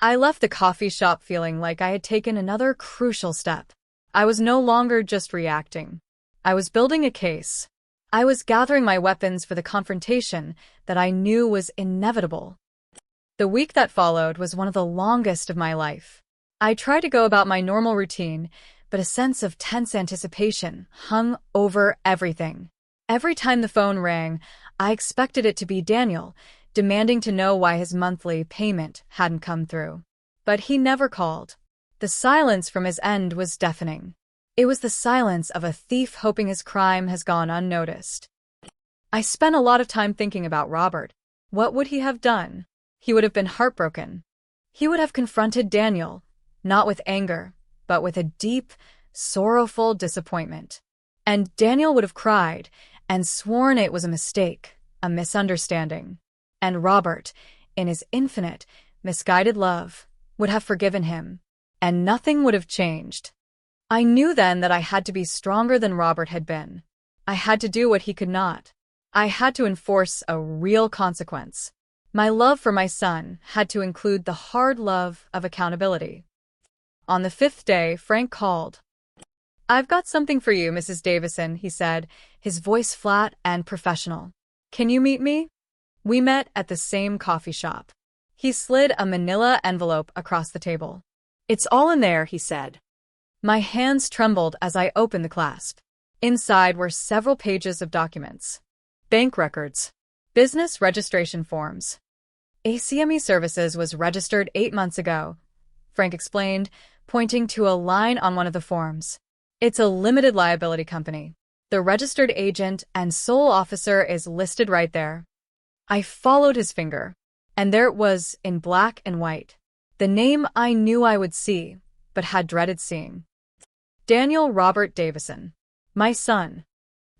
[SPEAKER 1] I left the coffee shop feeling like I had taken another crucial step. I was no longer just reacting. I was building a case. I was gathering my weapons for the confrontation that I knew was inevitable. The week that followed was one of the longest of my life. I tried to go about my normal routine, but a sense of tense anticipation hung over everything. Every time the phone rang, I expected it to be Daniel, demanding to know why his monthly payment hadn't come through. But he never called. The silence from his end was deafening. It was the silence of a thief hoping his crime has gone unnoticed. I spent a lot of time thinking about Robert. What would he have done? He would have been heartbroken. He would have confronted Daniel, not with anger, but with a deep, sorrowful disappointment. And Daniel would have cried and sworn it was a mistake, a misunderstanding. And Robert, in his infinite, misguided love, would have forgiven him. And nothing would have changed. I knew then that I had to be stronger than Robert had been. I had to do what he could not. I had to enforce a real consequence. My love for my son had to include the hard love of accountability. On the 5th day, Frank called. "I've got something for you, Mrs. Davison," he said, his voice flat and professional. "Can you meet me?" We met at the same coffee shop. He slid a manila envelope across the table. "It's all in there," he said. My hands trembled as I opened the clasp. Inside were several pages of documents. Bank records. Business registration forms. ACME Services was registered 8 months ago, Frank explained, pointing to a line on one of the forms. It's a limited liability company. The registered agent and sole officer is listed right there. I followed his finger, and there it was in black and white. The name I knew I would see, but had dreaded seeing. Daniel Robert Davison. My son.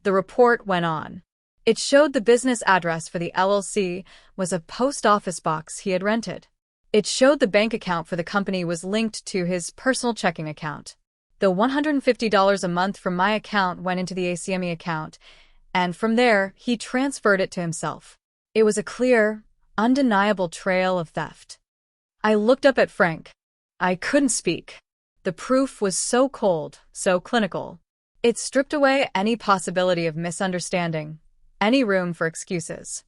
[SPEAKER 1] The report went on. It showed the business address for the LLC was a post office box he had rented. It showed the bank account for the company was linked to his personal checking account. The $150 a month from my account went into the ACME account, and from there, he transferred it to himself. It was a clear, undeniable trail of theft. I looked up at Frank. I couldn't speak. The proof was so cold, so clinical. It stripped away any possibility of misunderstanding, any room for excuses.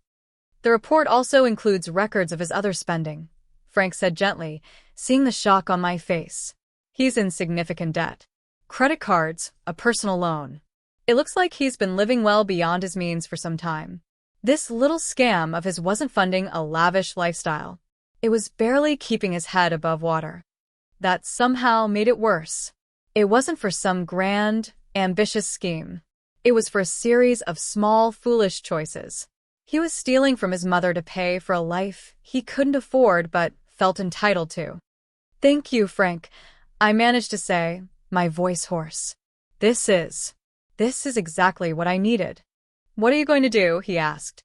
[SPEAKER 1] The report also includes records of his other spending, Frank said gently, seeing the shock on my face. He's in significant debt. Credit cards, a personal loan. It looks like he's been living well beyond his means for some time. This little scam of his wasn't funding a lavish lifestyle. It was barely keeping his head above water. That somehow made it worse. It wasn't for some grand, ambitious scheme. It was for a series of small, foolish choices. He was stealing from his mother to pay for a life he couldn't afford but felt entitled to. "Thank you, Frank," I managed to say, my voice hoarse. This is exactly what I needed." "What are you going to do?" he asked.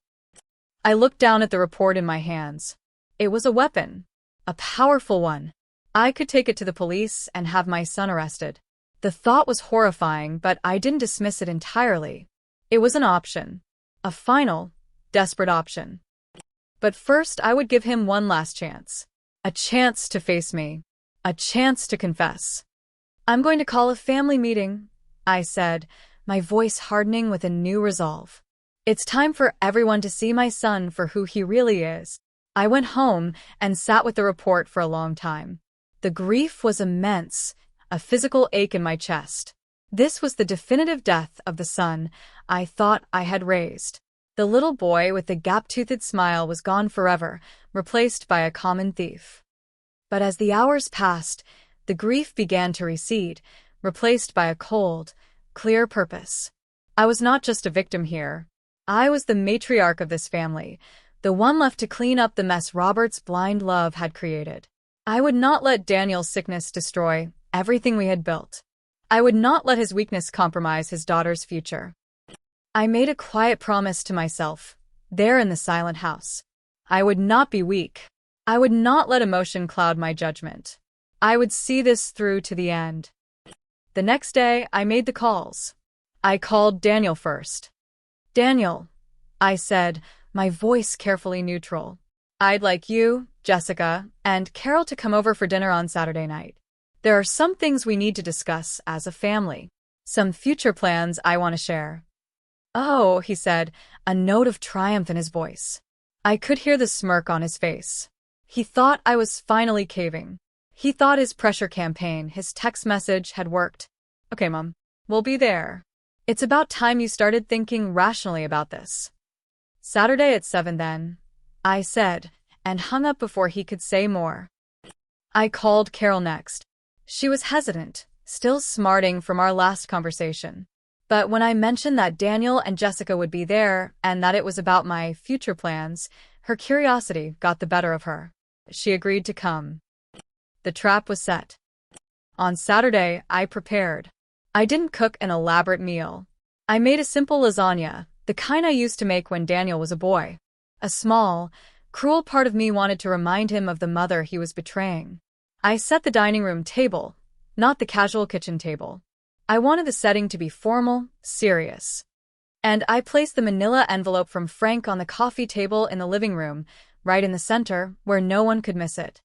[SPEAKER 1] I looked down at the report in my hands. It was a weapon. A powerful one. I could take it to the police and have my son arrested. The thought was horrifying, but I didn't dismiss it entirely. It was an option. A final, desperate option. But first I would give him one last chance. A chance to face me. A chance to confess. "I'm going to call a family meeting," I said, my voice hardening with a new resolve. "It's time for everyone to see my son for who he really is." I went home and sat with the report for a long time. The grief was immense, a physical ache in my chest. This was the definitive death of the son I thought I had raised. The little boy with the gap-toothed smile was gone forever, replaced by a common thief. But as the hours passed, the grief began to recede, replaced by a cold, clear purpose. I was not just a victim here. I was the matriarch of this family, the one left to clean up the mess Robert's blind love had created. I would not let Daniel's sickness destroy everything we had built. I would not let his weakness compromise his daughter's future. I made a quiet promise to myself, there in the silent house. I would not be weak. I would not let emotion cloud my judgment. I would see this through to the end. The next day, I made the calls. I called Daniel first. Daniel, I said, my voice carefully neutral. I'd like you, Jessica, and Carol to come over for dinner on Saturday night. There are some things we need to discuss as a family. Some future plans I want to share. Oh, he said, a note of triumph in his voice. I could hear the smirk on his face. He thought I was finally caving. He thought his pressure campaign, his text message, had worked. Okay, Mom, we'll be there. It's about time you started thinking rationally about this. Saturday at 7 then, I said, and hung up before he could say more. I called Carol next. She was hesitant, still smarting from our last conversation. But when I mentioned that Daniel and Jessica would be there and that it was about my future plans, her curiosity got the better of her. She agreed to come. The trap was set. On Saturday, I prepared. I didn't cook an elaborate meal. I made a simple lasagna, the kind I used to make when Daniel was a boy. A small, cruel part of me wanted to remind him of the mother he was betraying. I set the dining room table, not the casual kitchen table. I wanted the setting to be formal, serious. And I placed the manila envelope from Frank on the coffee table in the living room, right in the center, where no one could miss it.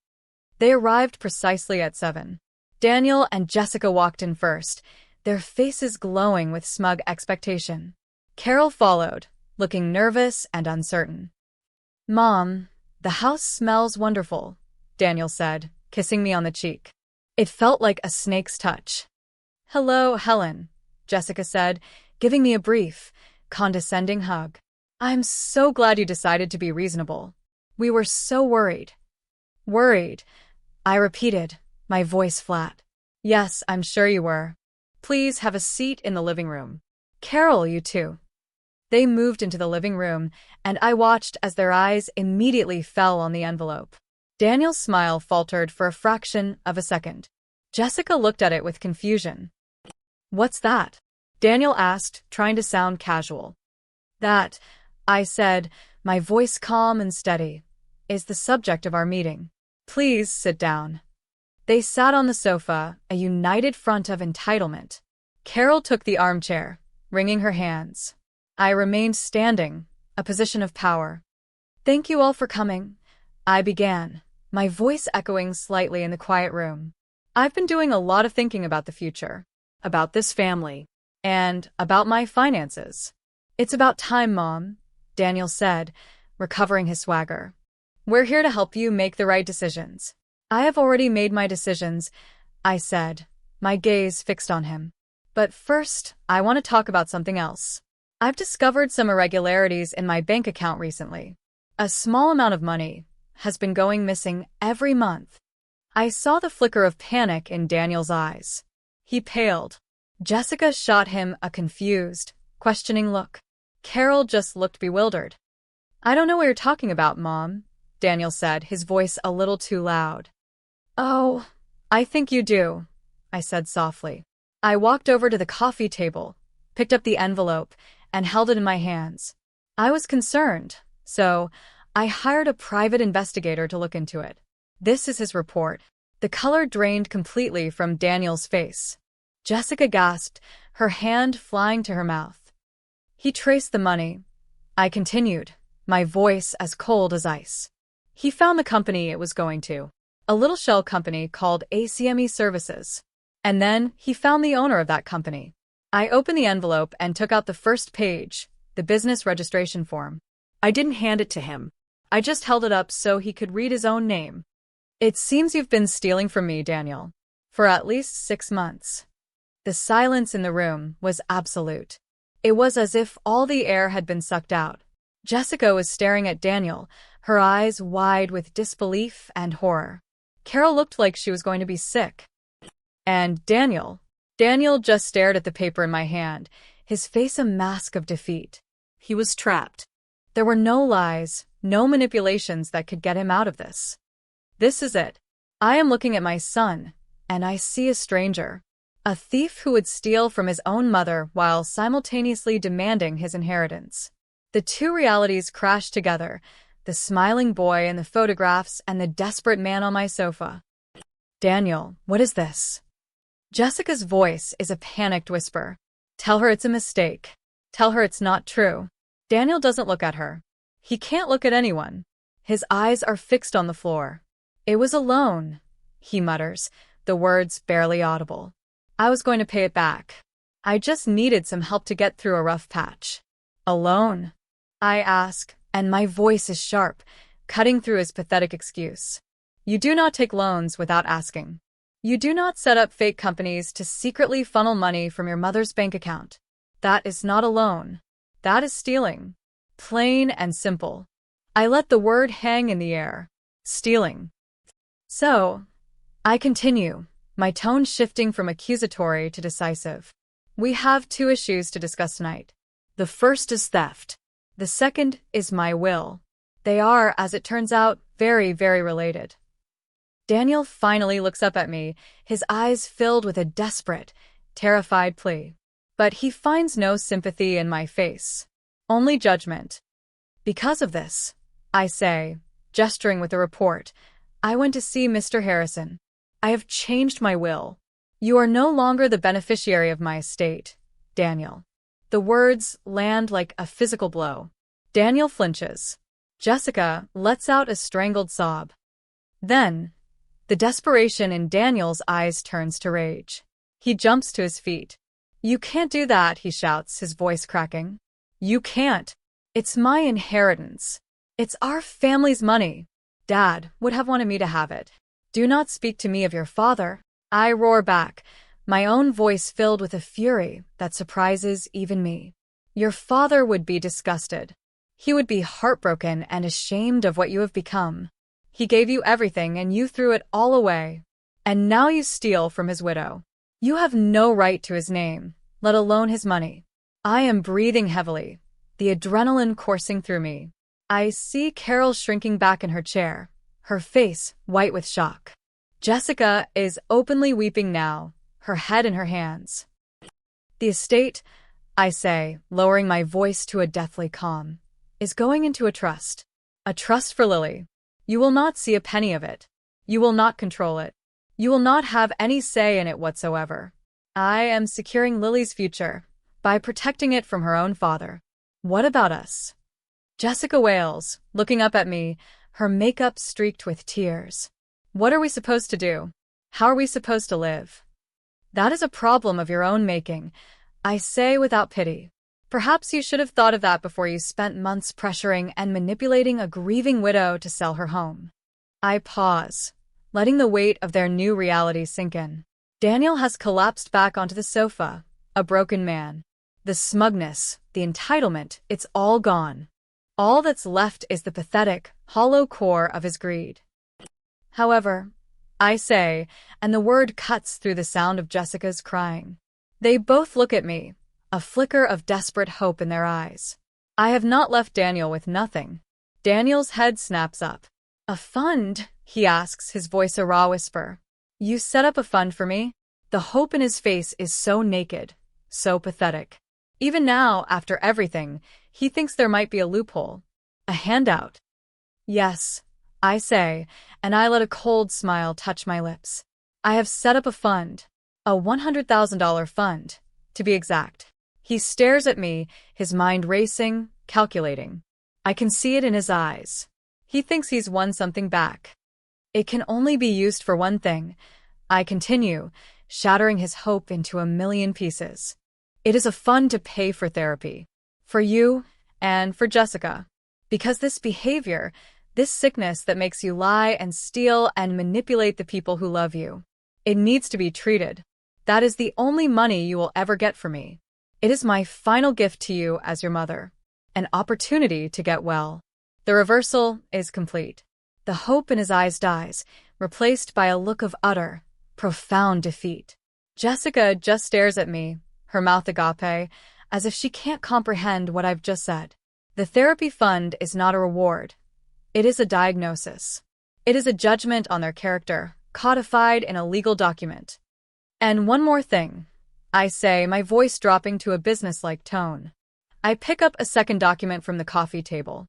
[SPEAKER 1] They arrived precisely at 7. Daniel and Jessica walked in first, their faces glowing with smug expectation. Carol followed, looking nervous and uncertain. Mom, the house smells wonderful, Daniel said, kissing me on the cheek. It felt like a snake's touch. Hello, Helen, Jessica said, giving me a brief, condescending hug. I'm so glad you decided to be reasonable. We were so worried. Worried, I repeated, my voice flat. Yes, I'm sure you were. Please have a seat in the living room. Carol, you too. They moved into the living room, and I watched as their eyes immediately fell on the envelope. Daniel's smile faltered for a fraction of a second. Jessica looked at it with confusion. What's that? Daniel asked, trying to sound casual. That, I said, my voice calm and steady, is the subject of our meeting. Please sit down. They sat on the sofa, a united front of entitlement. Carol took the armchair, wringing her hands. I remained standing, a position of power. Thank you all for coming, I began, my voice echoing slightly in the quiet room. I've been doing a lot of thinking about the future, about this family, and about my finances. It's about time, Mom, Daniel said, recovering his swagger. We're here to help you make the right decisions. I have already made my decisions, I said, my gaze fixed on him. But first, I want to talk about something else. I've discovered some irregularities in my bank account recently. A small amount of money has been going missing every month. I saw the flicker of panic in Daniel's eyes. He paled. Jessica shot him a confused, questioning look. Carol just looked bewildered. I don't know what you're talking about, Mom, Daniel said, his voice a little too loud. Oh, I think you do, I said softly. I walked over to the coffee table, picked up the envelope, and held it in my hands. I was concerned, so I hired a private investigator to look into it. This is his report. The color drained completely from Daniel's face. Jessica gasped, her hand flying to her mouth. He traced the money. I continued, my voice as cold as ice. He found the company it was going to, a little shell company called ACME Services. And then he found the owner of that company. I opened the envelope and took out the first page, the business registration form. I didn't hand it to him. I just held it up so he could read his own name. It seems you've been stealing from me, Daniel, for at least 6 months. The silence in the room was absolute. It was as if all the air had been sucked out. Jessica was staring at Daniel, her eyes wide with disbelief and horror. Carol looked like she was going to be sick. And Daniel just stared at the paper in my hand, his face a mask of defeat. He was trapped. There were no lies, no manipulations that could get him out of this. This is it. I am looking at my son, and I see a stranger. A thief who would steal from his own mother while simultaneously demanding his inheritance. The two realities crashed together, the smiling boy in the photographs and the desperate man on my sofa. Daniel, what is this? Jessica's voice is a panicked whisper. Tell her it's a mistake. Tell her it's not true. Daniel doesn't look at her. He can't look at anyone. His eyes are fixed on the floor. It was a loan, he mutters, the words barely audible. I was going to pay it back. I just needed some help to get through a rough patch. A loan? I ask, and my voice is sharp, cutting through his pathetic excuse. You do not take loans without asking. You do not set up fake companies to secretly funnel money from your mother's bank account. That is not a loan. That is stealing. Plain and simple. I let the word hang in the air. Stealing. So, I continue, my tone shifting from accusatory to decisive. We have two issues to discuss tonight. The first is theft. The second is my will. They are, as it turns out, very, very related. Daniel finally looks up at me, his eyes filled with a desperate, terrified plea. But he finds no sympathy in my face. Only judgment. Because of this, I say, gesturing with a report, I went to see Mr. Harrison. I have changed my will. You are no longer the beneficiary of my estate, Daniel. The words land like a physical blow. Daniel flinches. Jessica lets out a strangled sob. Then, the desperation in Daniel's eyes turns to rage. He jumps to his feet. You can't do that, he shouts, his voice cracking. You can't. It's my inheritance. It's our family's money. Dad would have wanted me to have it. Do not speak to me of your father. I roar back, my own voice filled with a fury that surprises even me. Your father would be disgusted. He would be heartbroken and ashamed of what you have become. He gave you everything and you threw it all away. And now you steal from his widow. You have no right to his name, let alone his money. I am breathing heavily, the adrenaline coursing through me. I see Carol shrinking back in her chair, her face white with shock. Jessica is openly weeping now, her head in her hands. The estate, I say, lowering my voice to a deathly calm, is going into a trust. A trust for Lily. You will not see a penny of it. You will not control it. You will not have any say in it whatsoever. I am securing Lily's future by protecting it from her own father. What about us? Jessica wails, looking up at me, her makeup streaked with tears. What are we supposed to do? How are we supposed to live? That is a problem of your own making, I say without pity. Perhaps you should have thought of that before you spent months pressuring and manipulating a grieving widow to sell her home. I pause, letting the weight of their new reality sink in. Daniel has collapsed back onto the sofa, a broken man. The smugness, the entitlement, it's all gone. All that's left is the pathetic, hollow core of his greed. However, I say, and the word cuts through the sound of Jessica's crying. They both look at me, a flicker of desperate hope in their eyes. I have not left Daniel with nothing. Daniel's head snaps up. A fund? He asks, his voice a raw whisper. You set up a fund for me? The hope in his face is so naked, so pathetic. Even now, after everything, he thinks there might be a loophole. A handout. Yes, I say, and I let a cold smile touch my lips. I have set up a fund. A $100,000 fund, to be exact. He stares at me, his mind racing, calculating. I can see it in his eyes. He thinks he's won something back. It can only be used for one thing. I continue, shattering his hope into a million pieces. It is a fund to pay for therapy. For you, and for Jessica. Because this behavior, this sickness that makes you lie and steal and manipulate the people who love you, it needs to be treated. That is the only money you will ever get from me. It is my final gift to you as your mother. An opportunity to get well. The reversal is complete. The hope in his eyes dies, replaced by a look of utter, profound defeat. Jessica just stares at me, her mouth agape, as if she can't comprehend what I've just said. The therapy fund is not a reward. It is a diagnosis. It is a judgment on their character, codified in a legal document. And one more thing, I say, my voice dropping to a businesslike tone. I pick up a second document from the coffee table.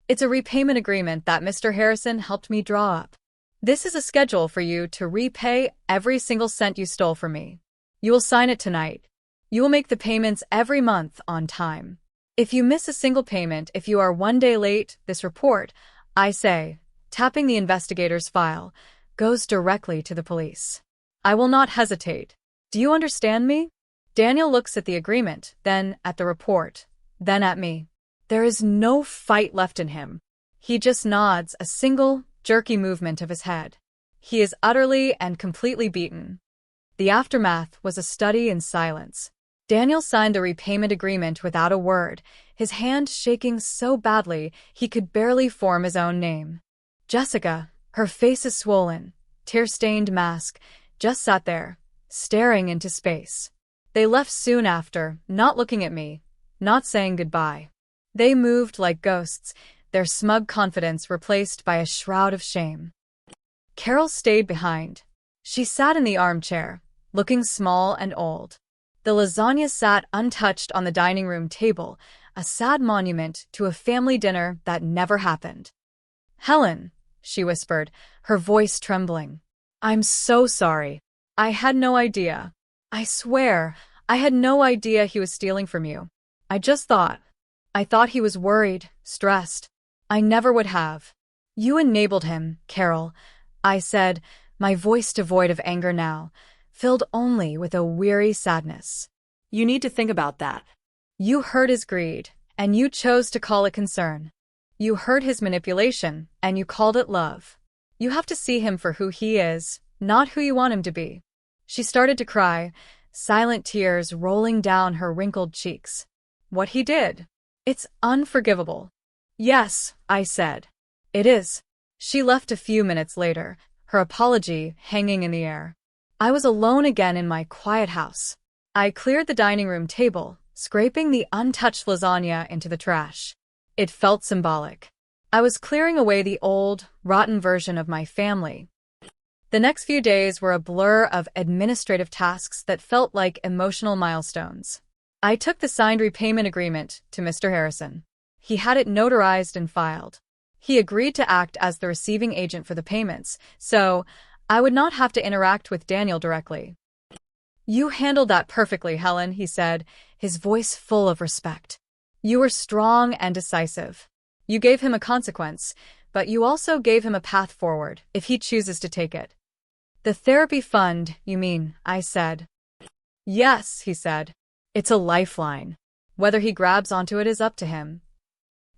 [SPEAKER 1] It's a repayment agreement that Mr. Harrison helped me draw up. This is a schedule for you to repay every single cent you stole from me. You will sign it tonight. You will make the payments every month on time. If you miss a single payment, if you are 1 day late, this report, I say, tapping the investigator's file, goes directly to the police. I will not hesitate. Do you understand me? Daniel looks at the agreement, then at the report, then at me. There is no fight left in him. He just nods, a single, jerky movement of his head. He is utterly and completely beaten. The aftermath was a study in silence. Daniel signed the repayment agreement without a word, his hand shaking so badly he could barely form his own name. Jessica, her face is swollen, tear-stained mask, just sat there, staring into space. They left soon after, not looking at me, not saying goodbye. They moved like ghosts, their smug confidence replaced by a shroud of shame. Carol stayed behind. She sat in the armchair, looking small and old. The lasagna sat untouched on the dining room table, a sad monument to a family dinner that never happened. "Helen," she whispered, her voice trembling. "I'm so sorry. I had no idea. I swear, I had no idea he was stealing from you. I thought he was worried, stressed. I never would have." "You enabled him, Carol," I said, my voice devoid of anger now, filled only with a weary sadness.
[SPEAKER 2] You need to think about that.
[SPEAKER 1] You hurt his greed, and you chose to call it concern. You hurt his manipulation, and you called it love. You have to see him for who he is, not who you want him to be. She started to cry, silent tears rolling down her wrinkled cheeks. What he did. It's unforgivable. "Yes," I said. "It is." She left a few minutes later, her apology hanging in the air. I was alone again in my quiet house. I cleared the dining room table, scraping the untouched lasagna into the trash. It felt symbolic. I was clearing away the old, rotten version of my family. The next few days were a blur of administrative tasks that felt like emotional milestones. I took the signed repayment agreement to Mr. Harrison. He had it notarized and filed. He agreed to act as the receiving agent for the payments, so I would not have to interact with Daniel directly. "You handled that perfectly, Helen," he said, his voice full of respect. "You were strong and decisive. You gave him a consequence, but you also gave him a path forward, if he chooses to take it." "The therapy fund, you mean," I said. "Yes," he said. "It's a lifeline. Whether he grabs onto it is up to him."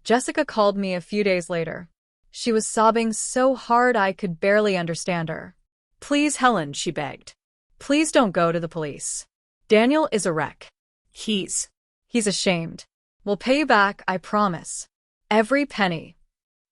[SPEAKER 1] Jessica called me a few days later. She was sobbing so hard I could barely understand her.
[SPEAKER 2] "Please, Helen," she begged.
[SPEAKER 1] "Please don't go to the police. Daniel is a wreck.
[SPEAKER 2] He's
[SPEAKER 1] ashamed. We'll pay you back, I promise. Every penny."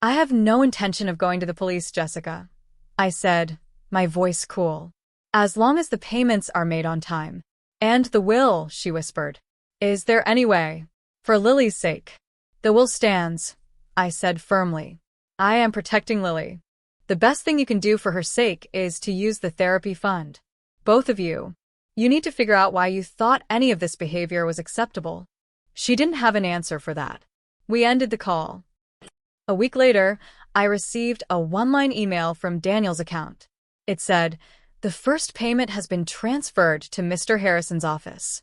[SPEAKER 1] "I have no intention of going to the police, Jessica," I said, my voice cool. "As long as the payments are made on time." "And the will," she whispered. "Is there any way? For Lily's sake." "The will stands," I said firmly. "I am protecting Lily. The best thing you can do for her sake is to use the therapy fund. Both of you. You need to figure out why you thought any of this behavior was acceptable." She didn't have an answer for that. We ended the call. A week later, I received a one-line email from Daniel's account. It said, "The first payment has been transferred to Mr. Harrison's office."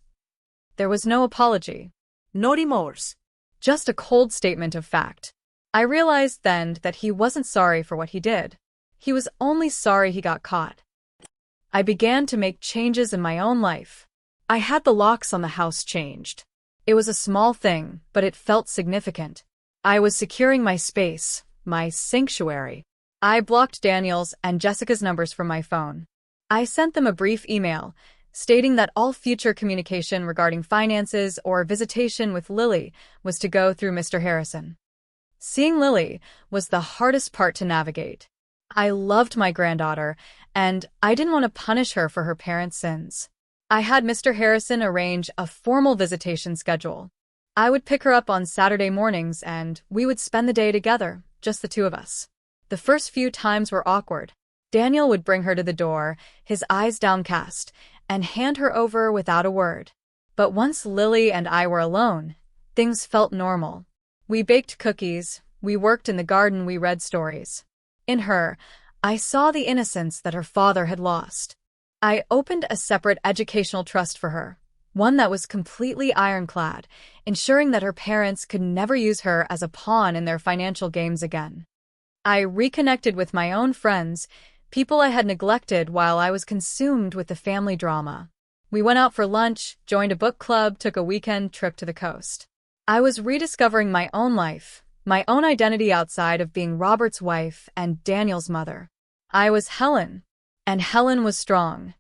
[SPEAKER 1] There was no apology.
[SPEAKER 2] No remorse.
[SPEAKER 1] Just a cold statement of fact. I realized then that he wasn't sorry for what he did. He was only sorry he got caught. I began to make changes in my own life. I had the locks on the house changed. It was a small thing, but it felt significant. I was securing my space, my sanctuary. I blocked Daniel's and Jessica's numbers from my phone. I sent them a brief email, stating that all future communication regarding finances or visitation with Lily was to go through Mr. Harrison. Seeing Lily was the hardest part to navigate. I loved my granddaughter, and I didn't want to punish her for her parents' sins. I had Mr. Harrison arrange a formal visitation schedule. I would pick her up on Saturday mornings and we would spend the day together, just the two of us. The first few times were awkward. Daniel would bring her to the door, his eyes downcast, and hand her over without a word. But once Lily and I were alone, things felt normal. We baked cookies, We worked in the garden, we read stories. In her, I saw the innocence that her father had lost. I opened a separate educational trust for her, one that was completely ironclad, ensuring that her parents could never use her as a pawn in their financial games again. I reconnected with my own friends, people I had neglected while I was consumed with the family drama. We went out for lunch, joined a book club, took a weekend trip to the coast. I was rediscovering my own life, my own identity outside of being Robert's wife and Daniel's mother. I was Helen, and Helen was strong.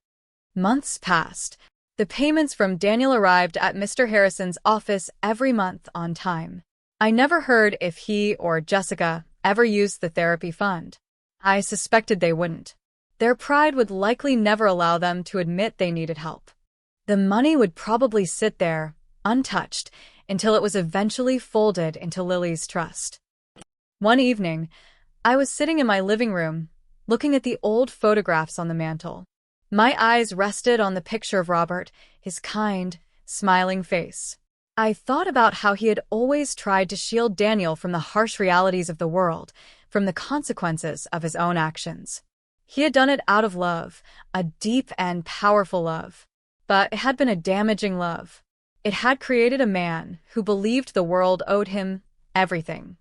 [SPEAKER 1] Months passed. The payments from Daniel arrived at Mr. Harrison's office every month on time. I never heard if he or Jessica ever used the therapy fund. I suspected they wouldn't. Their pride would likely never allow them to admit they needed help. The money would probably sit there, untouched, until it was eventually folded into Lily's trust. One evening, I was sitting in my living room, looking at the old photographs on the mantel. My eyes rested on the picture of Robert, his kind, smiling face. I thought about how he had always tried to shield Daniel from the harsh realities of the world, from the consequences of his own actions. He had done it out of love, a deep and powerful love. But it had been a damaging love. It had created a man who believed the world owed him everything.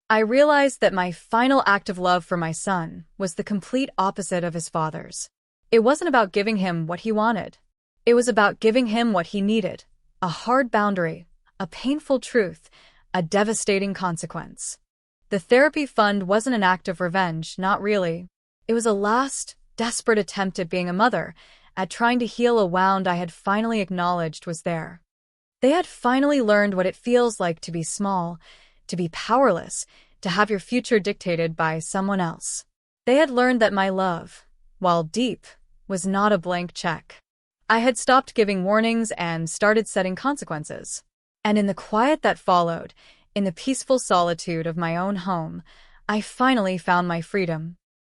[SPEAKER 1] I realized that my final act of love for my son was the complete opposite of his father's. It wasn't about giving him what he wanted. It was about giving him what he needed, a hard boundary, a painful truth, a devastating consequence. The therapy fund wasn't an act of revenge, not really. It was a last, desperate attempt at being a mother, at trying to heal a wound I had finally acknowledged was there. They had finally learned what it feels like to be small, to be powerless, to have your future dictated by someone else. They had learned that my love, while deep, was not a blank check. I had stopped giving warnings and started setting consequences. And in the quiet that followed, in the peaceful solitude of my own home, I finally found my freedom.